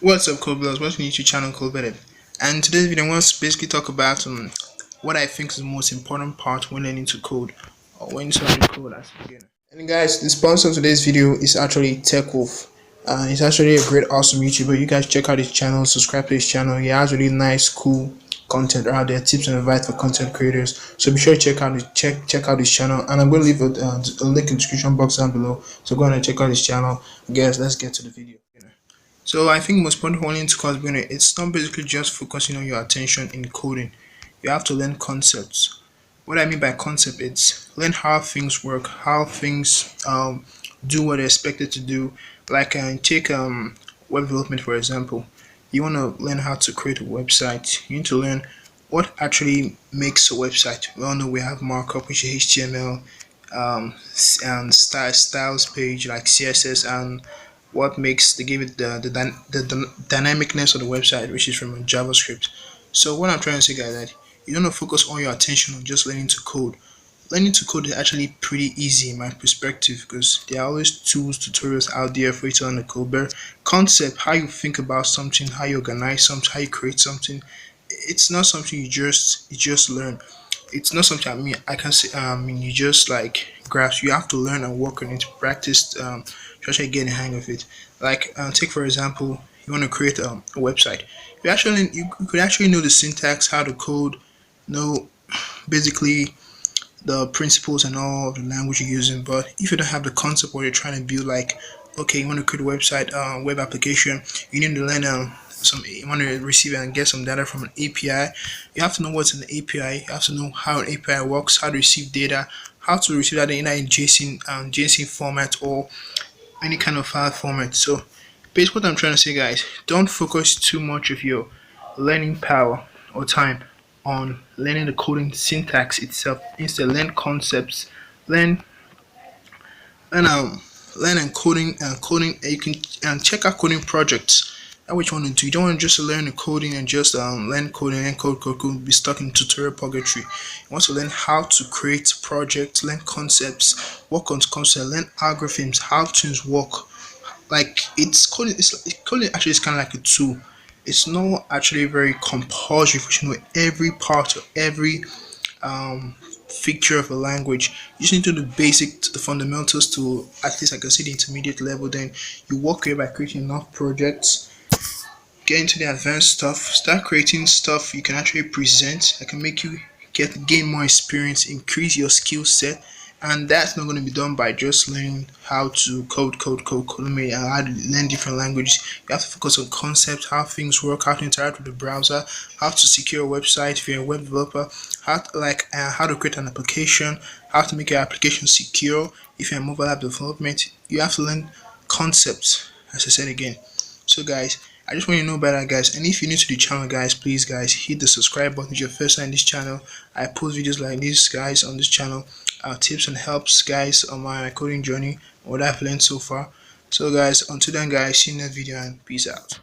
What's up, Code Welcome to YouTube channel Code And today's video I want to basically talk about what I think is the most important part when learning to code or when starting to code as a beginner. And guys, the sponsor of today's video is actually TechWolf. He's actually a great, awesome YouTuber. You guys check out his channel, subscribe to his channel. He has really nice, cool content out there, tips and advice for content creators. So be sure to check out his channel. And I'm going to leave a link in the description box down below. So go ahead and check out his channel. Guys, let's get to the video. So I think most important one into code beginner, it's not basically just focusing on your attention in coding. You have to learn concepts. What I mean by concept is learn how things work, how things do what they're expected to do. Like take web development for example. You want to learn how to create a website. You need to learn what actually makes a website. We all know we have markup, which is HTML, and styles page like CSS, and what makes they give it the dynamicness of the website, which is from JavaScript. So what I'm trying to say, guys, that you don't focus all your attention on just learning to code. Learning to code is actually pretty easy in my perspective because there are always tools, tutorials out there for you to learn the code. But concept, how you think about something, how you organize something, how you create something, it's not something you just learn. It's not something I can say you just like grasp. You have to learn and work on it, practice to actually get the hang of it. Like take for example, you want to create a website. You could actually know the syntax, how to code, know basically the principles and all of the language you're using. But if you don't have the concept what you're trying to build, like okay, you want to create a website, web application, you need to learn you want to receive and get some data from an API. You have to know what's in the API. You have to know how an API works, how to receive data, how to receive that in JSON format or any kind of file format. So basically what I'm trying to say, guys, don't focus too much of your learning power or time on learning the coding syntax itself. Instead, learn concepts, learn and learn and coding. You can check out coding projects. That what you want to do. You don't want to just learn the coding and just learn coding and code, be stuck in tutorial purgatory. You want to learn how to create projects, learn concepts, work on concepts, learn algorithms, how things work. Like coding actually is kind of like a tool. It's not actually very compulsory for you to know every part of every feature of a language. You just need to do the fundamentals to at least I can see the intermediate level. Then you work here by creating enough projects, get into the advanced stuff, start creating stuff you can actually present that can make you gain more experience, increase your skill set. And that's not going to be done by just learning how to code, how to learn different languages. You have to focus on concepts, how things work, how to interact with the browser, how to secure a website if you're a web developer, how to create an application, how to make your application secure. If you're a mobile app development, you have to learn concepts, as I said again. So guys, I just want you to know about that, guys. And if you're new to the channel, guys, please guys hit the subscribe button if you're first time in this channel. I post videos like this, guys, on this channel, tips and helps, guys, on my coding journey, what I've learned so far. So guys, until then, guys, see you in the next video and peace out.